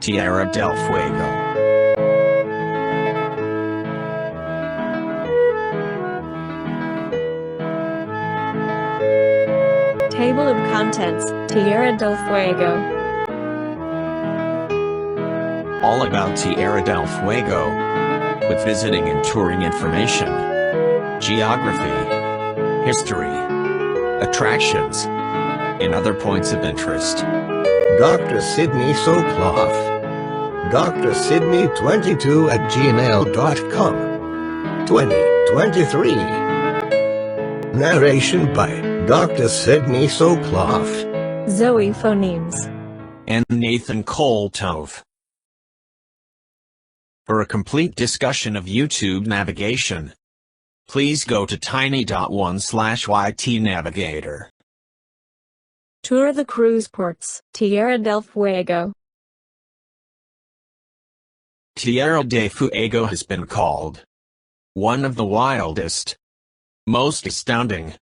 Tierra del Fuego. Table of Contents, Tierra del Fuego. All about Tierra del Fuego, with visiting and touring information, geography, history, attractions, and other points of interest. Dr. Sydney Soclof. Dr. Sydney22@gmail.com. 2023. Narration by Dr. Sydney Soclof. Zoe Phonemes. And Nathan Koltov. For a complete discussion of YouTube navigation, please go to tiny.1/ytnavigator. Tour the cruise ports, Tierra del Fuego. Tierra del Fuego has been called one of the wildest, most astounding,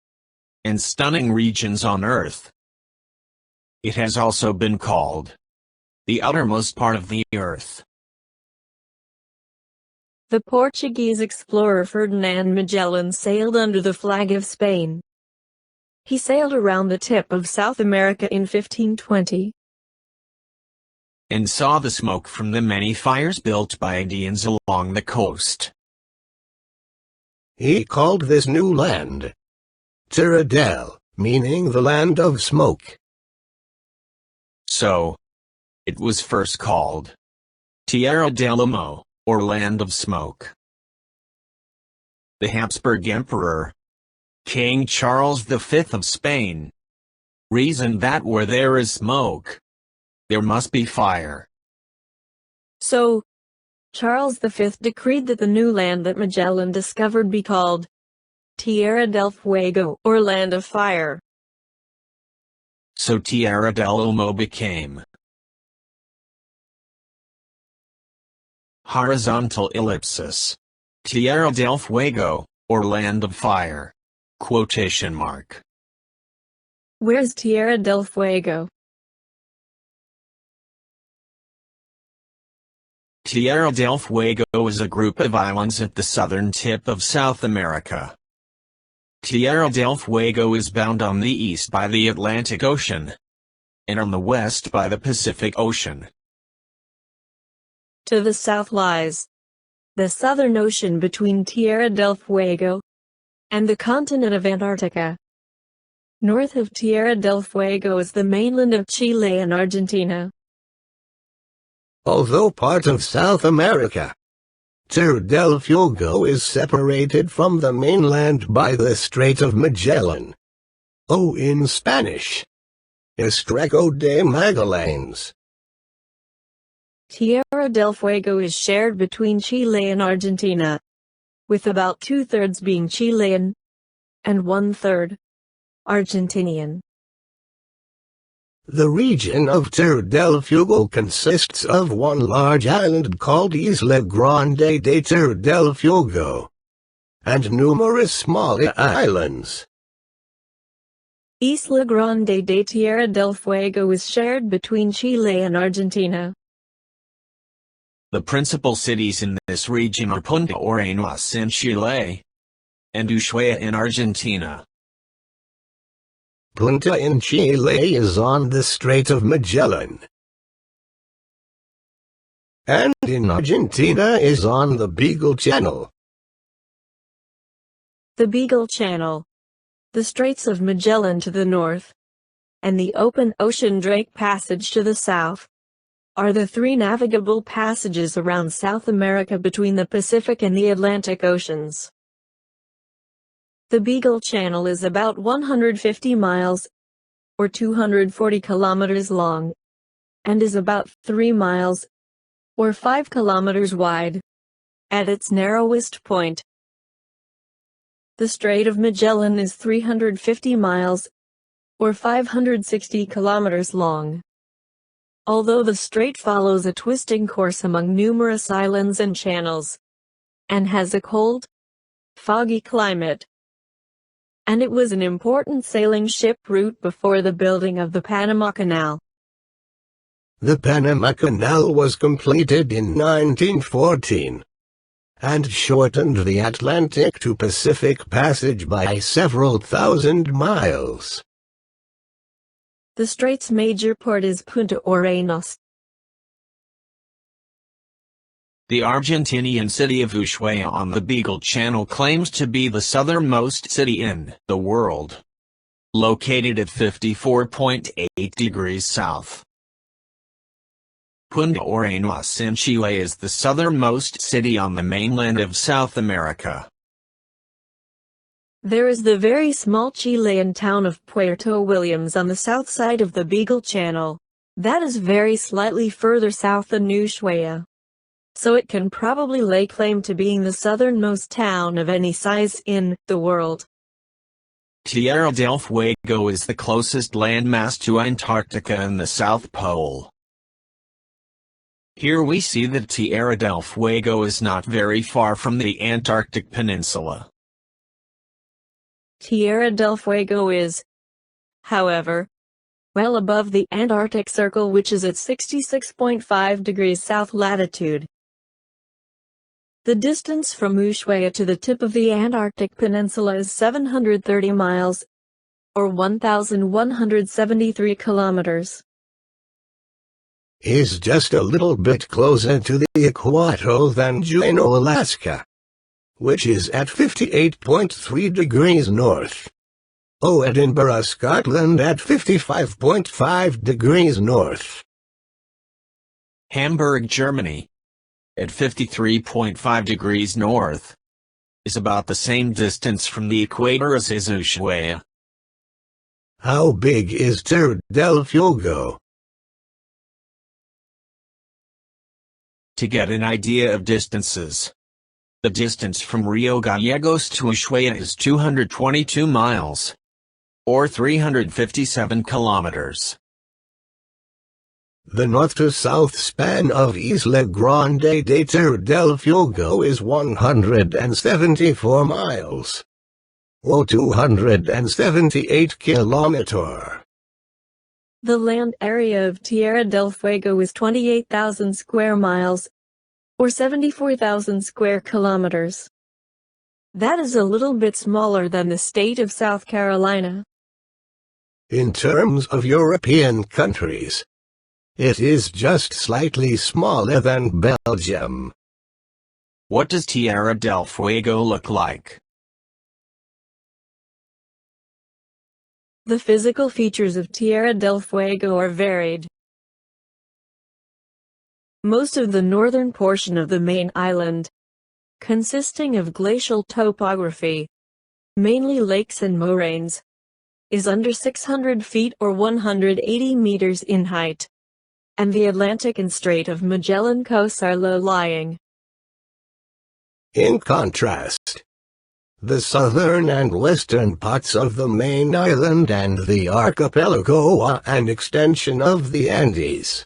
and stunning regions on Earth. It has also been called the uttermost part of the Earth. The Portuguese explorer Ferdinand Magellan sailed under the flag of Spain. He sailed around the tip of South America in 1520. And saw the smoke from the many fires built by Indians along the coast. He called this new land Tierra del, meaning the land of smoke. So, it was first called Tierra del Humo, or Land of Smoke. The Habsburg Emperor, King Charles V of Spain, reasoned that where there is smoke, there must be fire. So, Charles V decreed that the new land that Magellan discovered be called Tierra del Fuego, or Land of Fire. So Tierra del Humo became horizontal ellipsis, Tierra del Fuego, or Land of Fire, quotation mark. Where's Tierra del Fuego? Tierra del Fuego is a group of islands at the southern tip of South America. Tierra del Fuego is bound on the east by the Atlantic Ocean, and on the west by the Pacific Ocean. To the south lies the Southern Ocean between Tierra del Fuego and the continent of Antarctica. North of Tierra del Fuego is the mainland of Chile and Argentina. Although part of South America, Tierra del Fuego is separated from the mainland by the Strait of Magellan. In Spanish, Estrecho de Magallanes. Tierra del Fuego is shared between Chile and Argentina, with about 2/3 being Chilean and 1/3 Argentinian. The region of Tierra del Fuego consists of one large island called Isla Grande de Tierra del Fuego, and numerous smaller islands. Isla Grande de Tierra del Fuego is shared between Chile and Argentina. The principal cities in this region are Punta Arenas in Chile and Ushuaia in Argentina. Punta in Chile is on the Strait of Magellan, and in Argentina is on the Beagle Channel. The Beagle Channel, the Straits of Magellan to the north, and the open ocean Drake Passage to the south, are the three navigable passages around South America between the Pacific and the Atlantic Oceans. The Beagle Channel is about 150 miles, or 240 kilometers long, and is about 3 miles, or 5 kilometers wide, at its narrowest point. The Strait of Magellan is 350 miles, or 560 kilometers long. Although the strait follows a twisting course among numerous islands and channels, and has a cold, foggy climate, and it was an important sailing ship route before the building of the Panama Canal. The Panama Canal was completed in 1914 and shortened the Atlantic to Pacific Passage by several thousand miles. The strait's major port is Punta Arenas. The Argentinian city of Ushuaia on the Beagle Channel claims to be the southernmost city in the world. Located at 54.8 degrees south. Punta Arenas in Chile is the southernmost city on the mainland of South America. There is the very small Chilean town of Puerto Williams on the south side of the Beagle Channel. That is very slightly further south than Ushuaia. So it can probably lay claim to being the southernmost town of any size in the world. Tierra del Fuego is the closest landmass to Antarctica and the South Pole. Here we see that Tierra del Fuego is not very far from the Antarctic Peninsula. Tierra del Fuego is, however, well above the Antarctic Circle, which is at 66.5 degrees south latitude. The distance from Ushuaia to the tip of the Antarctic Peninsula is 730 miles, or 1,173 kilometers. Is just a little bit closer to the equator than Juneau, Alaska, which is at 58.3 degrees north. Edinburgh, Scotland at 55.5 degrees north. Hamburg, Germany, at 53.5 degrees north, is about the same distance from the equator as is Ushuaia. How big is Tierra del Fuego? To get an idea of distances, the distance from Rio Gallegos to Ushuaia is 222 miles, or 357 kilometers. The north to south span of Isla Grande de Tierra del Fuego is 174 miles, or 278 kilometers. The land area of Tierra del Fuego is 28,000 square miles, or 74,000 square kilometers. That is a little bit smaller than the state of South Carolina. In terms of European countries, it is just slightly smaller than Belgium. What does Tierra del Fuego look like? The physical features of Tierra del Fuego are varied. Most of the northern portion of the main island, consisting of glacial topography, mainly lakes and moraines, is under 600 feet or 180 meters in height, and the Atlantic and Strait of Magellan coasts are low-lying. In contrast, the southern and western parts of the main island and the archipelago are an extension of the Andes.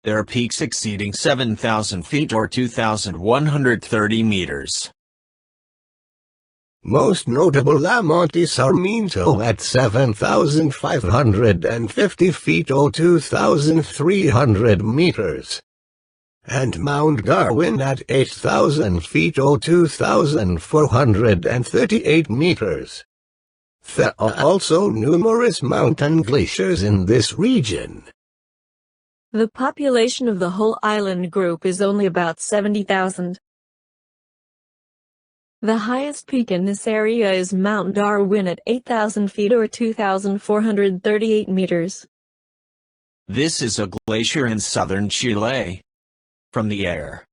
There are peaks exceeding 7,000 feet or 2,130 meters. Most notable Monte Sarmiento at 7,550 feet or 2,300 meters. And Mount Darwin at 8,000 feet or 2,438 meters. There are also numerous mountain glaciers in this region. The population of the whole island group is only about 70,000. The highest peak in this area is Mount Darwin at 8,000 feet or 2,438 meters. This is a glacier in southern Chile. From the air.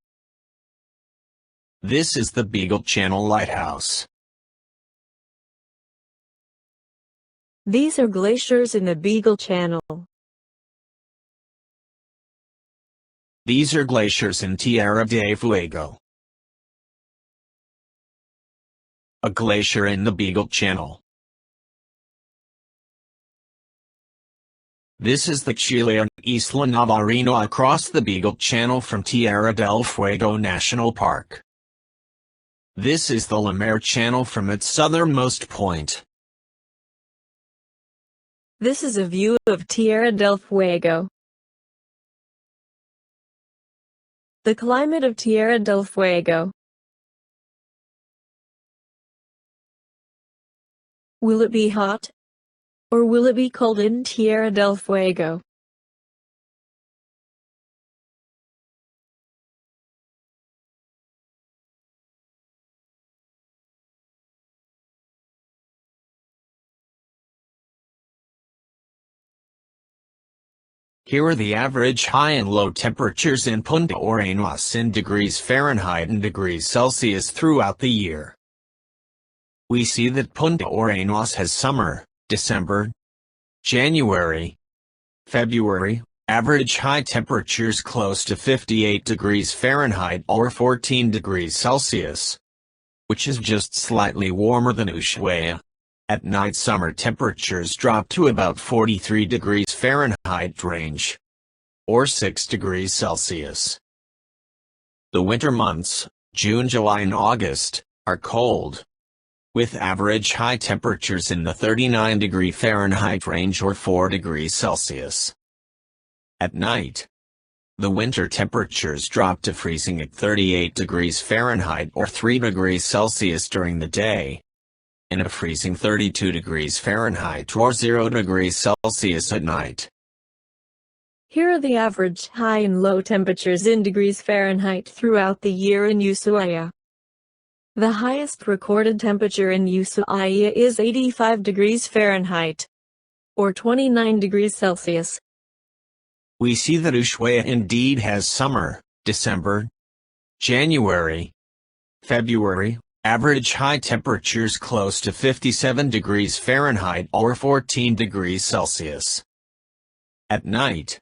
This is the Beagle Channel Lighthouse. These are glaciers in the Beagle Channel. These are glaciers in Tierra del Fuego. A glacier in the Beagle Channel. This is the Chilean Isla Navarino across the Beagle Channel from Tierra del Fuego National Park. This is the Lemaire Channel from its southernmost point. This is a view of Tierra del Fuego. The climate of Tierra del Fuego. Will it be hot? Or will it be cold in Tierra del Fuego? Here are the average high and low temperatures in Punta Arenas in degrees Fahrenheit and degrees Celsius throughout the year. We see that Punta Arenas has summer, December, January, February, average high temperatures close to 58 degrees Fahrenheit or 14 degrees Celsius, which is just slightly warmer than Ushuaia. At night summer temperatures drop to about 43 degrees Fahrenheit range, or 6 degrees Celsius. The winter months, June, July and August, are cold, with average high temperatures in the 39 degree Fahrenheit range or 4 degrees Celsius. At night, the winter temperatures drop to freezing at 38 degrees Fahrenheit or 3 degrees Celsius during the day, and a freezing 32 degrees Fahrenheit or 0 degrees Celsius at night. Here are the average high and low temperatures in degrees Fahrenheit throughout the year in Ushuaia. The highest recorded temperature in Ushuaia is 85 degrees Fahrenheit, or 29 degrees Celsius. We see that Ushuaia indeed has summer, December, January, February, average high temperatures close to 57 degrees Fahrenheit or 14 degrees Celsius. At night,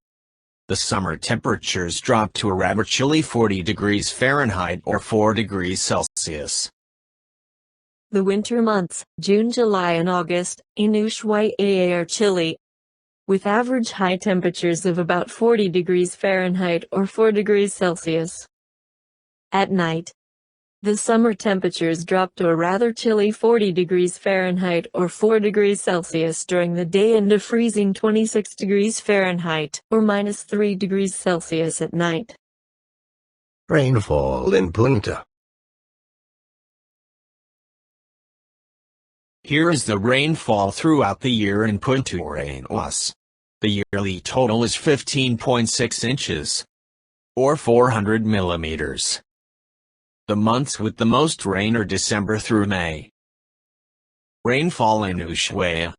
the summer temperatures drop to a rather chilly 40 degrees Fahrenheit or 4 degrees Celsius. The winter months, June, July and August, in Ushuaia are chilly, with average high temperatures of about 40 degrees Fahrenheit or 4 degrees Celsius. At night, the summer temperatures drop to a rather chilly 40 degrees Fahrenheit or 4 degrees Celsius during the day and a freezing 26 degrees Fahrenheit or -3 degrees Celsius at night. Rainfall in Punta. Here is the rainfall throughout the year in Punta Arenas. The yearly total is 15.6 inches, or 400 millimeters. The months with the most rain are December through May. Rainfall in Ushuaia.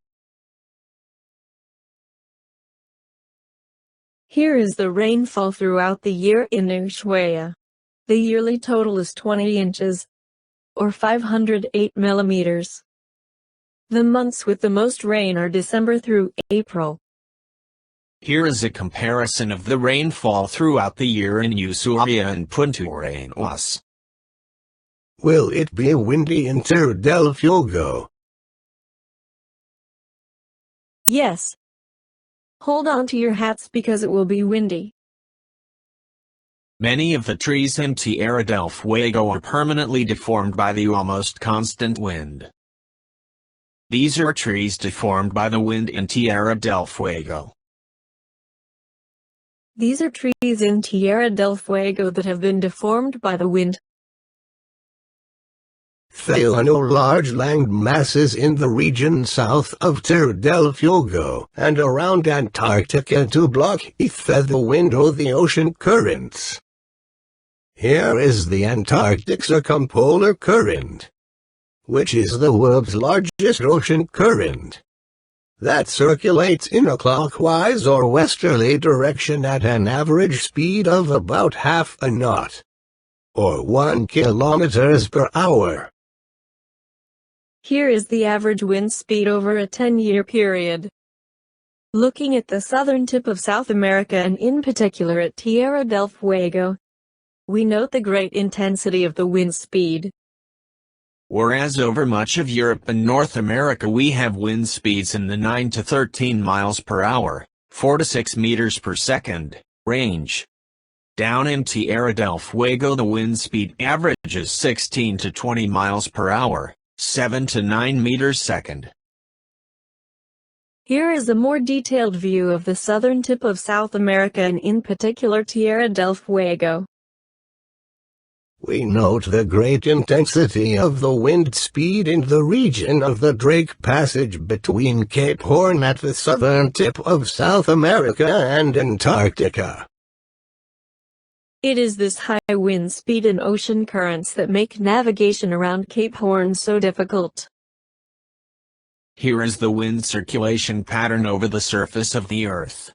Here is the rainfall throughout the year in Ushuaia. The yearly total is 20 inches, or 508 millimeters. The months with the most rain are December through April. Here is a comparison of the rainfall throughout the year in Ushuaia and Punta Arenas. Will it be windy in Tierra del Fuego? Yes. Hold on to your hats because it will be windy. Many of the trees in Tierra del Fuego are permanently deformed by the almost constant wind. These are trees deformed by the wind in Tierra del Fuego. These are trees in Tierra del Fuego that have been deformed by the wind. There are no large land masses in the region south of Tierra del Fuego and around Antarctica to block either the wind or the ocean currents. Here is the Antarctic Circumpolar Current, which is the world's largest ocean current, that circulates in a clockwise or westerly direction at an average speed of about half a knot, or 1 kilometers per hour. Here is the average wind speed over a 10-year period. Looking at the southern tip of South America and in particular at Tierra del Fuego, we note the great intensity of the wind speed. Whereas over much of Europe and North America we have wind speeds in the 9 to 13 miles per hour, 4 to 6 meters per second, range. Down in Tierra del Fuego the wind speed averages 16 to 20 miles per hour, 7 to 9 meters second. Here is a more detailed view of the southern tip of South America and in particular Tierra del Fuego. We note the great intensity of the wind speed in the region of the Drake Passage between Cape Horn at the southern tip of South America and Antarctica. It is this high wind speed and ocean currents that make navigation around Cape Horn so difficult. Here is the wind circulation pattern over the surface of the Earth.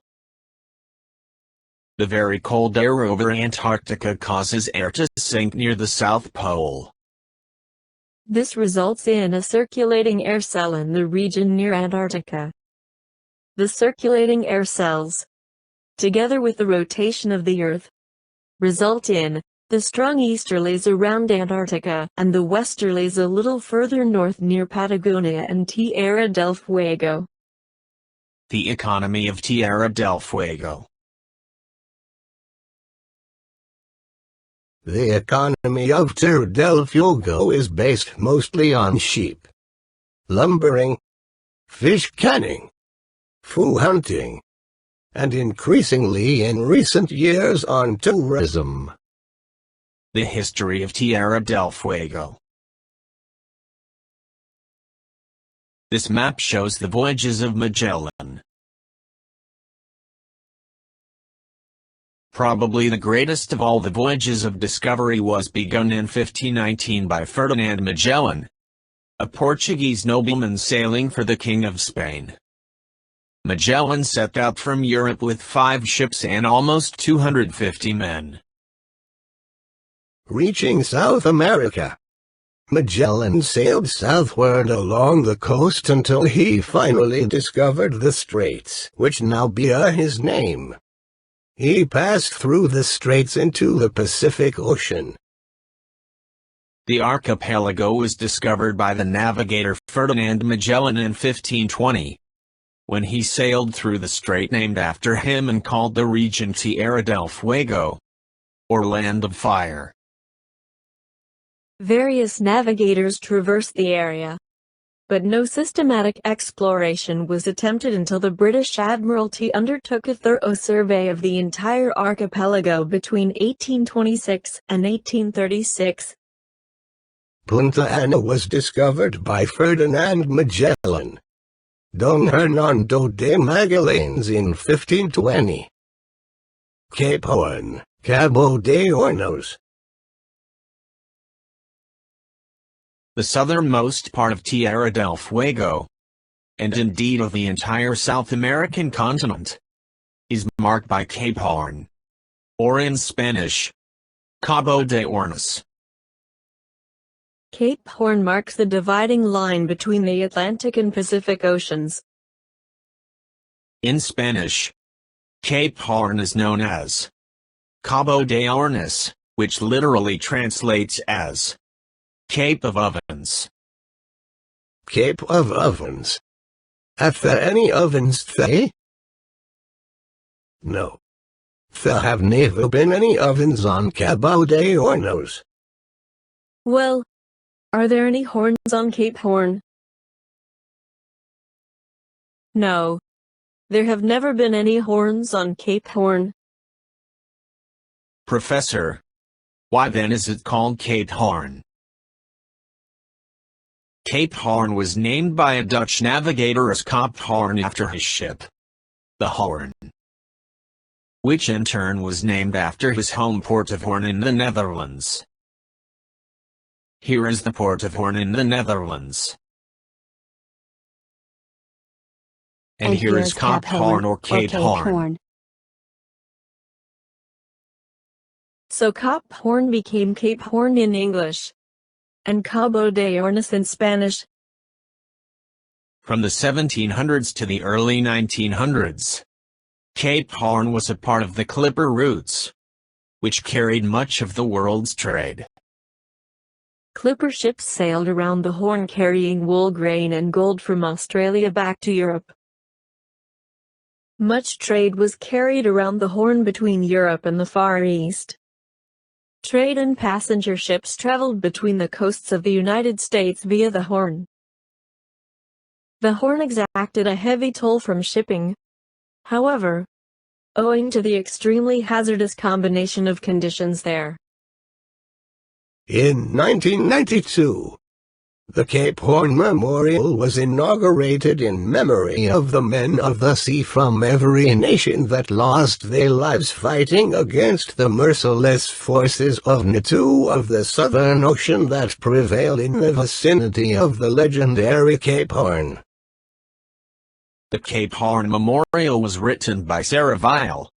The very cold air over Antarctica causes air to sink near the South Pole. This results in a circulating air cell in the region near Antarctica. The circulating air cells, together with the rotation of the Earth, result in the strong easterlies around Antarctica and the westerlies a little further north near Patagonia and Tierra del Fuego. The economy of Tierra del Fuego. The economy of Tierra del Fuego is based mostly on sheep, lumbering, fish canning, fur hunting, and increasingly in recent years on tourism. The history of Tierra del Fuego. This map shows the voyages of Magellan. Probably the greatest of all the voyages of discovery was begun in 1519 by Ferdinand Magellan, a Portuguese nobleman sailing for the King of Spain. Magellan set out from Europe with 5 ships and almost 250 men. Reaching South America, Magellan sailed southward along the coast until he finally discovered the straits, which now bear his name. He passed through the straits into the Pacific Ocean. The archipelago was discovered by the navigator Ferdinand Magellan in 1520, when he sailed through the strait named after him and called the region Tierra del Fuego, or Land of Fire. Various navigators traversed the area, but no systematic exploration was attempted until the British Admiralty undertook a thorough survey of the entire archipelago between 1826 and 1836. Punta Arenas was discovered by Ferdinand Magellan, Don Hernando de Magallanes in 1520. Cape Horn, Cabo de Hornos. The southernmost part of Tierra del Fuego, and indeed of the entire South American continent, is marked by Cape Horn, or in Spanish, Cabo de Hornos. Cape Horn marks the dividing line between the Atlantic and Pacific Oceans. In Spanish, Cape Horn is known as Cabo de Hornos, which literally translates as Cape of Ovens. Cape of Ovens. Are there any ovens there? No. There have never been any ovens on Cabo de Hornos. Well, are there any horns on Cape Horn? No. There have never been any horns on Cape Horn. Professor, why then is it called Cape Horn? Cape Horn was named by a Dutch navigator as Kop Horn after his ship, the Horn, which in turn was named after his home port of Hoorn in the Netherlands. Here is the port of Hoorn in the Netherlands. And here is Kop Horn or Cape Horn. So Kop Horn became Cape Horn in English, and Cabo de Hornos in Spanish. From the 1700s to the early 1900s, Cape Horn was a part of the Clipper routes, which carried much of the world's trade. Clipper ships sailed around the Horn carrying wool, grain and gold from Australia back to Europe. Much trade was carried around the Horn between Europe and the Far East. Trade and passenger ships traveled between the coasts of the United States via the Horn. The Horn exacted a heavy toll from shipping. However, owing to the extremely hazardous combination of conditions there, In 1992, the Cape Horn Memorial was inaugurated in memory of the men of the sea from every nation that lost their lives fighting against the merciless forces of N2 of the Southern Ocean that prevailed in the vicinity of the legendary Cape Horn. The Cape Horn Memorial was written by Sarah Vile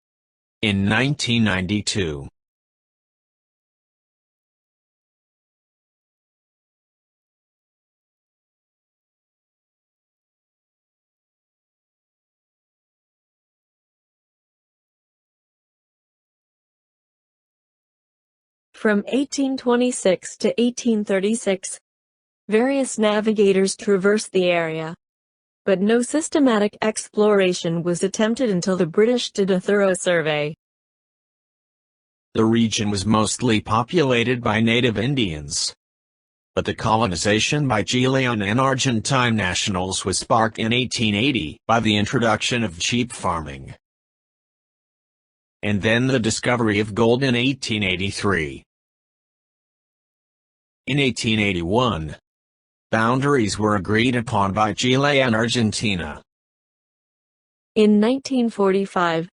in 1992. From 1826 to 1836, various navigators traversed the area, but no systematic exploration was attempted until the British did a thorough survey. The region was mostly populated by native Indians, but the colonization by Chilean and Argentine nationals was sparked in 1880 by the introduction of sheep farming, and then the discovery of gold in 1883. In 1881, boundaries were agreed upon by Chile and Argentina. In 1945,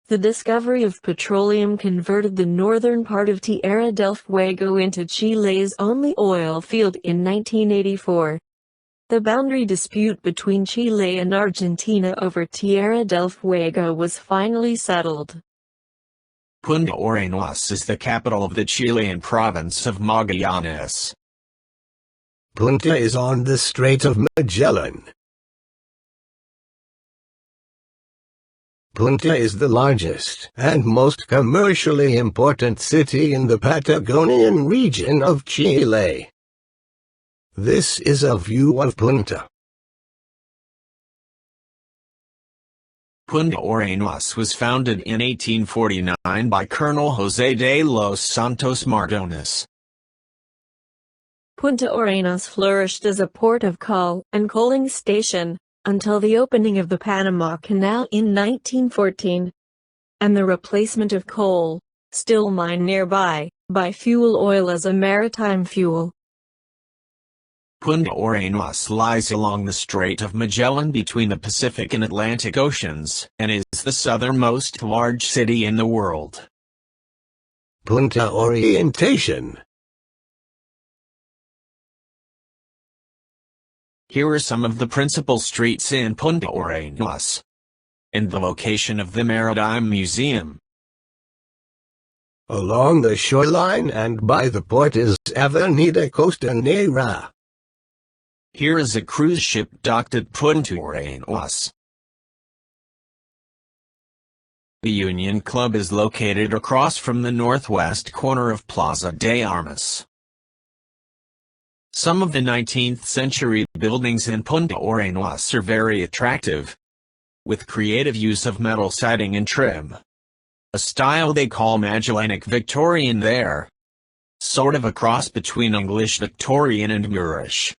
the discovery of petroleum converted the northern part of Tierra del Fuego into Chile's only oil field. In 1984, the boundary dispute between Chile and Argentina over Tierra del Fuego was finally settled. Punta Arenas is the capital of the Chilean province of Magallanes. Punta is on the Strait of Magellan. Punta is the largest and most commercially important city in the Patagonian region of Chile. This is a view of Punta. Punta Arenas was founded in 1849 by Colonel José de los Santos Mardones. Punta Arenas flourished as a port of call and coaling station until the opening of the Panama Canal in 1914, and the replacement of coal, still mined nearby, by fuel oil as a maritime fuel. Punta Arenas lies along the Strait of Magellan between the Pacific and Atlantic Oceans, and is the southernmost large city in the world. Punta orientation. Here are some of the principal streets in Punta Arenas, and the location of the Maritime Museum. Along the shoreline and by the port is Avenida Costanera. Here is a cruise ship docked at Punta Arenas. The Union Club is located across from the northwest corner of Plaza de Armas. Some of the 19th century buildings in Punta Arenas are very attractive, with creative use of metal siding and trim, a style they call Magellanic Victorian there, sort of a cross between English Victorian and Moorish.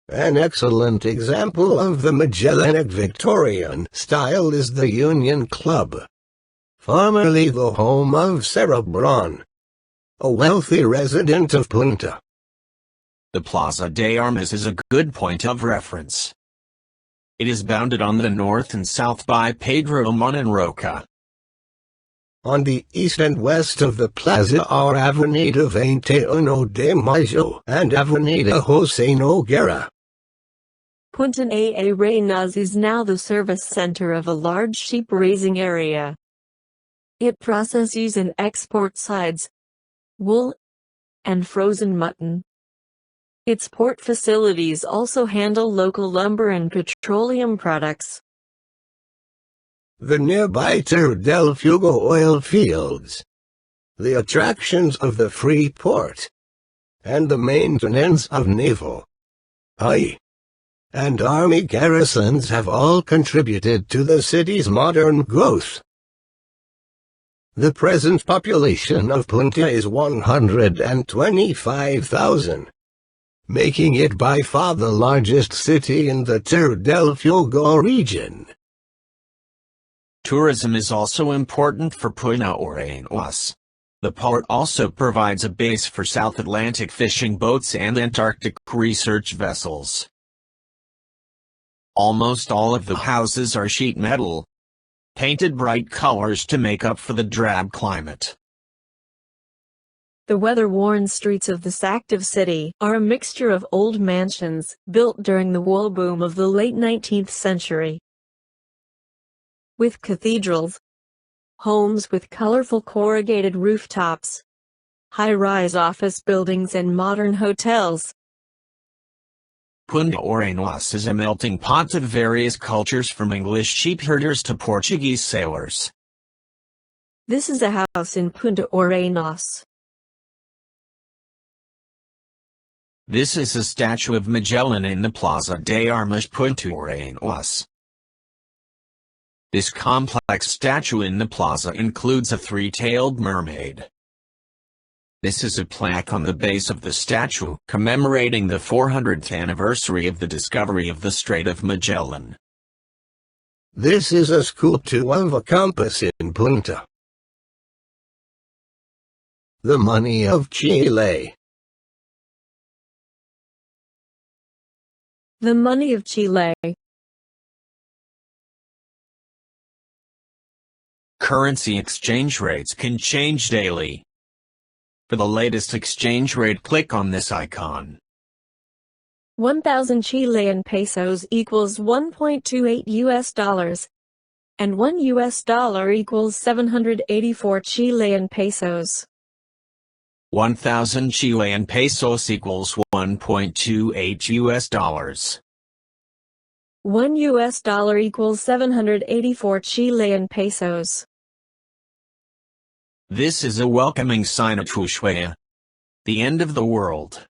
An excellent example of the Magellanic Victorian style is the Union Club, formerly the home of Sarah Braun, a wealthy resident of Punta. The Plaza de Armas is a good point of reference. It is bounded on the north and south by Pedro Mononroca. On the east and west of the plaza are Avenida 21 de Mayo and Avenida José Noguera. Punta Arenas is now the service center of a large sheep-raising area. It processes and exports hides, wool, and frozen mutton. Its port facilities also handle local lumber and petroleum products. The nearby Tierra del Fuego oil fields, the attractions of the free port, and the maintenance of naval, and army garrisons have all contributed to the city's modern growth. The present population of Punta is 125,000, making it by far the largest city in the Tierra del Fuego region. Tourism is also important for Punta Arenas. The port also provides a base for South Atlantic fishing boats and Antarctic research vessels. Almost all of the houses are sheet metal, painted bright colors to make up for the drab climate. The weather-worn streets of this active city are a mixture of old mansions built during the wool boom of the late 19th century, with cathedrals, homes with colorful corrugated rooftops, high-rise office buildings and modern hotels. Punta Arenas is a melting pot of various cultures from English sheep herders to Portuguese sailors. This is a house in Punta Arenas. This is a statue of Magellan in the Plaza de Armas Punta Arenas. This complex statue in the plaza includes a three-tailed mermaid. This is a plaque on the base of the statue commemorating the 400th anniversary of the discovery of the Strait of Magellan. This is a sculpture of a compass in Punta. The money of Chile. The money of Chile. Currency exchange rates can change daily. For the latest exchange rate, click on this icon. 1,000 Chilean pesos equals 1.28 US dollars, and 1 US dollar equals 784 Chilean pesos. 1,000 Chilean pesos equals 1.28 US dollars. 1 US dollar equals 784 Chilean pesos. This is a welcoming sign of Ushuaia, the end of the world.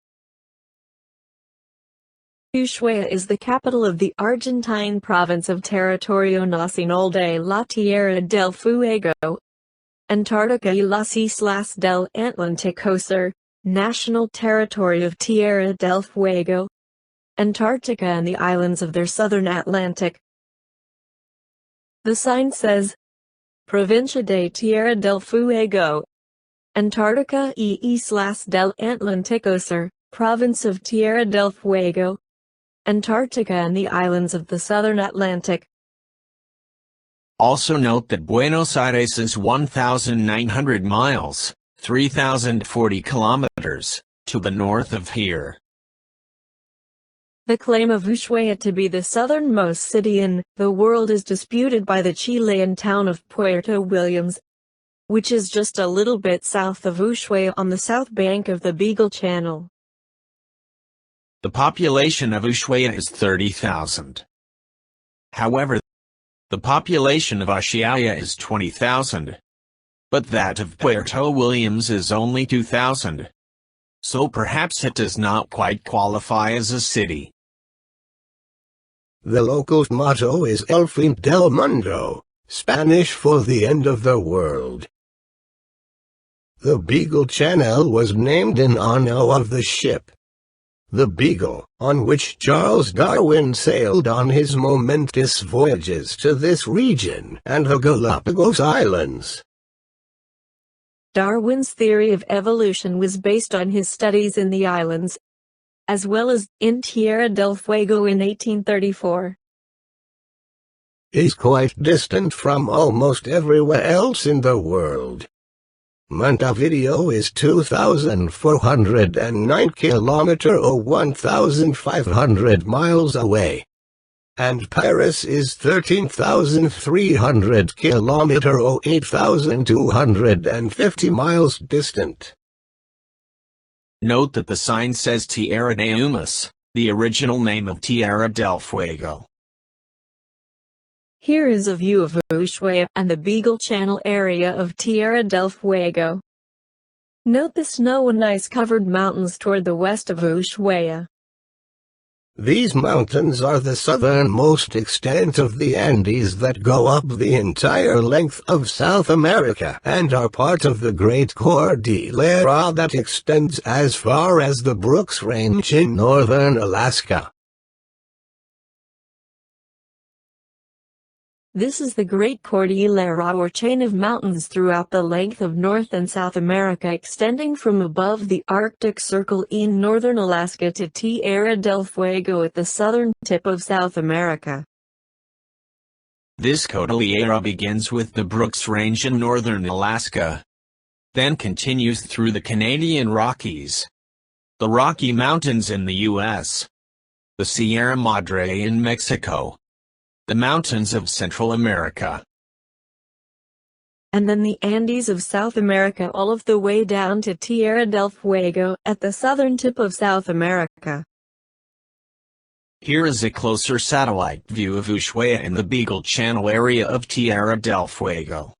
Ushuaia is the capital of the Argentine province of Territorio Nacional de la Tierra del Fuego, Antarctica y las Islas del Atlántico Sur, National Territory of Tierra del Fuego, Antarctica and the islands of their southern Atlantic. The sign says, Provincia de Tierra del Fuego, Antarctica y Islas del Atlántico Sur, Province of Tierra del Fuego, Antarctica and the islands of the southern Atlantic. Also note that Buenos Aires is 1,900 miles, 3,040 kilometers, to the north of here. The claim of Ushuaia to be the southernmost city in the world is disputed by the Chilean town of Puerto Williams, which is just a little bit south of Ushuaia on the south bank of the Beagle Channel. The population of Ushuaia is 30,000. However, the population of Ushuaia is 20,000, but that of Puerto Williams is only 2,000. So perhaps it does not quite qualify as a city. The local motto is El Fin del Mundo, Spanish for the end of the world. The Beagle Channel was named in honor of the ship, the Beagle, on which Charles Darwin sailed on his momentous voyages to this region and the Galapagos Islands. Darwin's theory of evolution was based on his studies in the islands, as well as in Tierra del Fuego in 1834. Is quite distant from almost everywhere else in the world. Montevideo is 2,409 kilometers or 1,500 miles away. And Paris is 13,300 kilometers or 8,250 miles distant. Note that the sign says Tierra de Humas, the original name of Tierra del Fuego. Here is a view of Ushuaia and the Beagle Channel area of Tierra del Fuego. Note the snow and ice-covered mountains toward the west of Ushuaia. These mountains are the southernmost extent of the Andes that go up the entire length of South America and are part of the Great Cordillera that extends as far as the Brooks Range in northern Alaska. This is the Great Cordillera or chain of mountains throughout the length of North and South America, extending from above the Arctic Circle in northern Alaska to Tierra del Fuego at the southern tip of South America. This cordillera begins with the Brooks Range in northern Alaska, then continues through the Canadian Rockies, the Rocky Mountains in the U.S., the Sierra Madre in Mexico, the mountains of Central America, and then the Andes of South America, all of the way down to Tierra del Fuego at the southern tip of South America. Here is a closer satellite view of Ushuaia in the Beagle Channel area of Tierra del Fuego.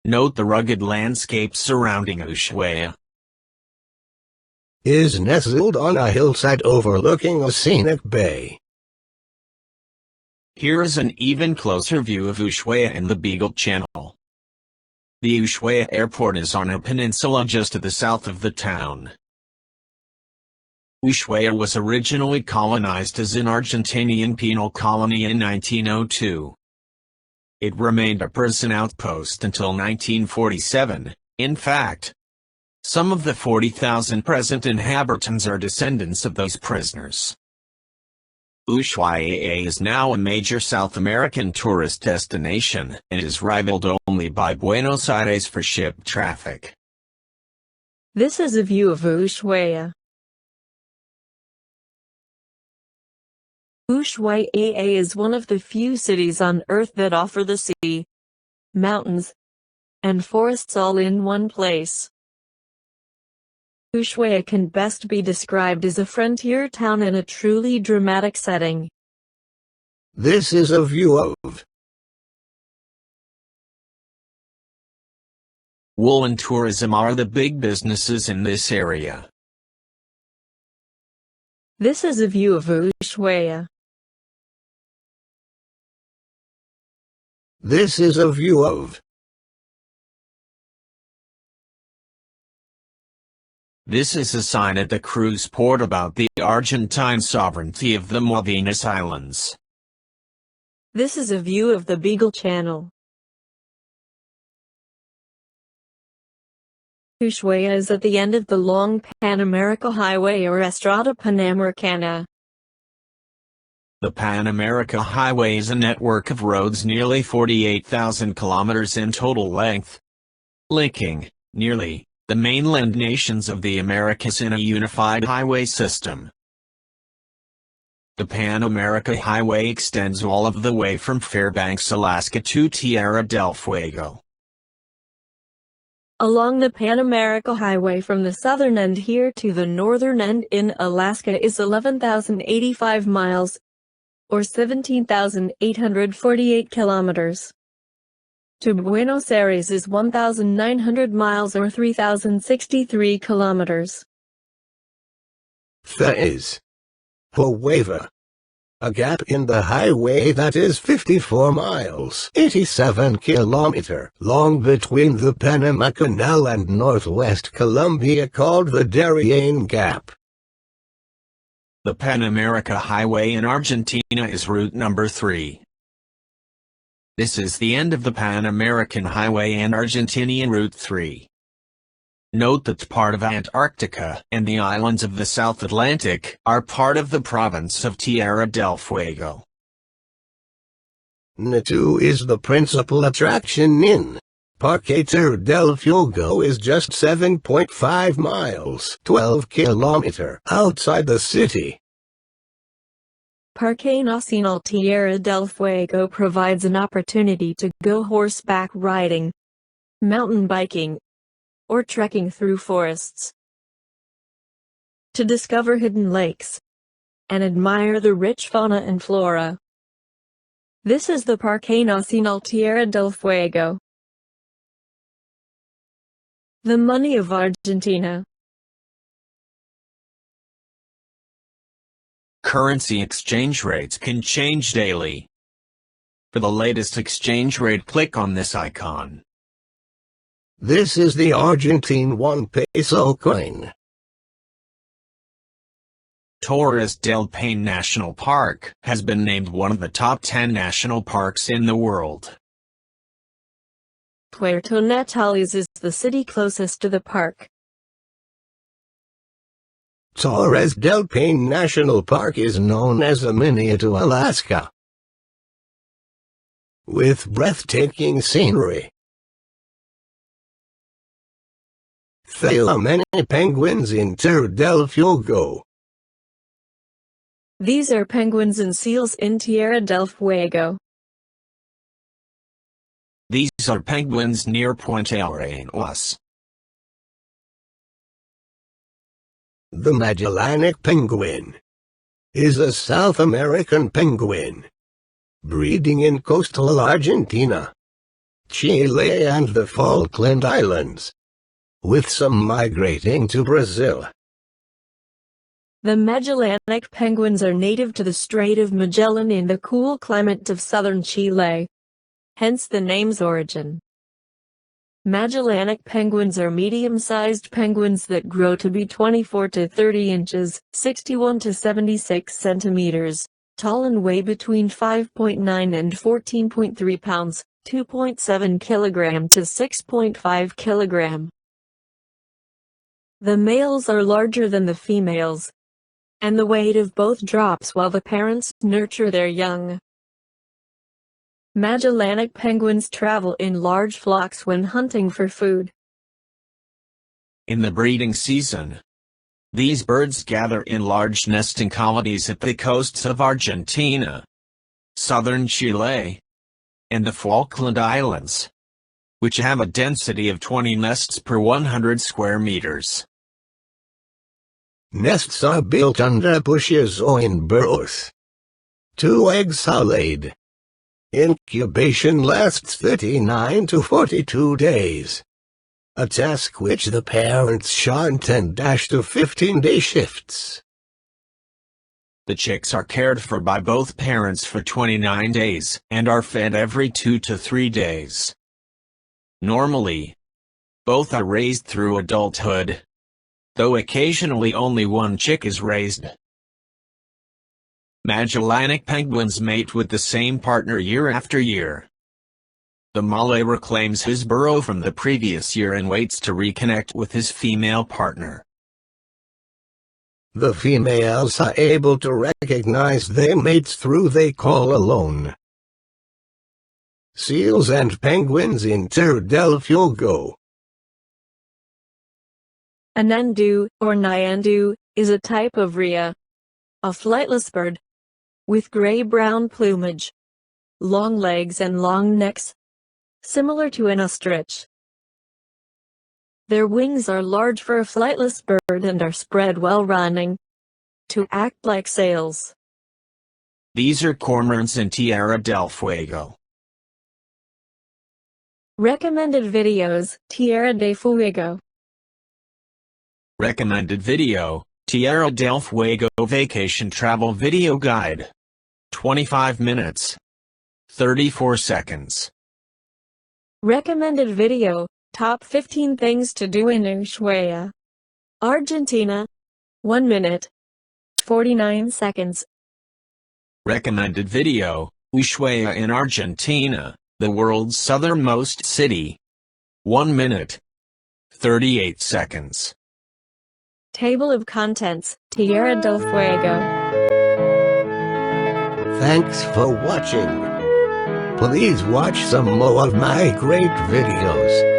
Note the rugged landscape surrounding Ushuaia. Is nestled on a hillside overlooking a scenic bay. Here is an even closer view of Ushuaia in the Beagle Channel. The Ushuaia Airport is on a peninsula just to the south of the town. Ushuaia was originally colonized as an Argentinian penal colony in 1902. It remained a prison outpost until 1947. In fact, some of the 40,000 present inhabitants are descendants of those prisoners. Ushuaia is now a major South American tourist destination and is rivaled only by Buenos Aires for ship traffic. This is a view of Ushuaia. Ushuaia is one of the few cities on Earth that offer the sea, mountains, and forests all in one place. Ushuaia can best be described as a frontier town in a truly dramatic setting. This is a view of Wool and tourism are the big businesses in this area. This is a view of Ushuaia. This is a view of This is a sign at the cruise port about the Argentine sovereignty of the Malvinas Islands. This is a view of the Beagle Channel. Ushuaia is at the end of the long Pan America Highway or Estrada Panamericana. The Pan America Highway is a network of roads nearly 48,000 kilometers in total length, linking, nearly, the mainland nations of the Americas in a unified highway system. The Pan America Highway extends all of the way from Fairbanks, Alaska to Tierra del Fuego. Along the Pan America Highway from the southern end here to the northern end in Alaska is 11,085 miles, or 17,848 kilometers. To Buenos Aires is 1,900 miles or 3,063 kilometers. There is, however, a gap in the highway that is 54 miles, 87 kilometers long between the Panama Canal and northwest Colombia called the Darien Gap. The Pan America Highway in Argentina is route number 3. This is the end of the Pan American Highway and Argentinian Route 3. Note that part of Antarctica and the islands of the South Atlantic are part of the province of Tierra del Fuego. Natu is the principal attraction in Parque Tierra del Fuego is just 7.5 miles, 12 kilometers outside the city. Parque Nacional Tierra del Fuego provides an opportunity to go horseback riding, mountain biking, or trekking through forests, to discover hidden lakes, and admire the rich fauna and flora. This is the Parque Nacional Tierra del Fuego. The money of Argentina. Currency exchange rates can change daily. For the latest exchange rate, click on this icon. This is the Argentine 1 peso coin. Torres del Paine National Park has been named one of the top 10 national parks in the world. Puerto Natales is the city closest to the park. Torres del Paine National Park is known as a miniature Alaska, with breathtaking scenery. There are many penguins in Tierra del Fuego. These are penguins and seals in Tierra del Fuego. These are penguins near Punta Arenas. The Magellanic penguin is a South American penguin, breeding in coastal Argentina, Chile and the Falkland Islands, with some migrating to Brazil. The Magellanic penguins are native to the Strait of Magellan in the cool climate of southern Chile, hence the name's origin. Magellanic penguins are medium-sized penguins that grow to be 24 to 30 inches, 61 to 76 centimeters, tall and weigh between 5.9 and 14.3 pounds, 2.7 kilogram to 6.5 kilogram. The males are larger than the females, and the weight of both drops while the parents nurture their young. Magellanic penguins travel in large flocks when hunting for food. In the breeding season, these birds gather in large nesting colonies at the coasts of Argentina, southern Chile, and the Falkland Islands, which have a density of 20 nests per 100 square meters. Nests are built under bushes or in burrows. 2 eggs are laid. Incubation lasts 39 to 42 days, a task which the parents shunt to 15-day shifts. The chicks are cared for by both parents for 29 days and are fed every 2 to 3 days. Normally, both are raised through adulthood, though occasionally only one chick is raised. Magellanic penguins mate with the same partner year after year. The male reclaims his burrow from the previous year and waits to reconnect with his female partner. The females are able to recognize their mates through they call alone. Seals and penguins in Tierra del Fuego. A nandu, or nyandu, is a type of rhea, a flightless bird, with gray-brown plumage, long legs and long necks, similar to an ostrich. Their wings are large for a flightless bird and are spread while running, to act like sails. These are cormorants in Tierra del Fuego. Recommended videos, Tierra del Fuego. Recommended video, Tierra del Fuego Vacation Travel Video Guide. 25 minutes. 34 seconds. Recommended video, Top 15 Things to Do in Ushuaia, Argentina. 1 minute. 49 seconds. Recommended video, Ushuaia in Argentina, the world's southernmost city. 1 minute. 38 seconds. Table of Contents, Tierra del Fuego. Thanks for watching. Please watch some more of my great videos.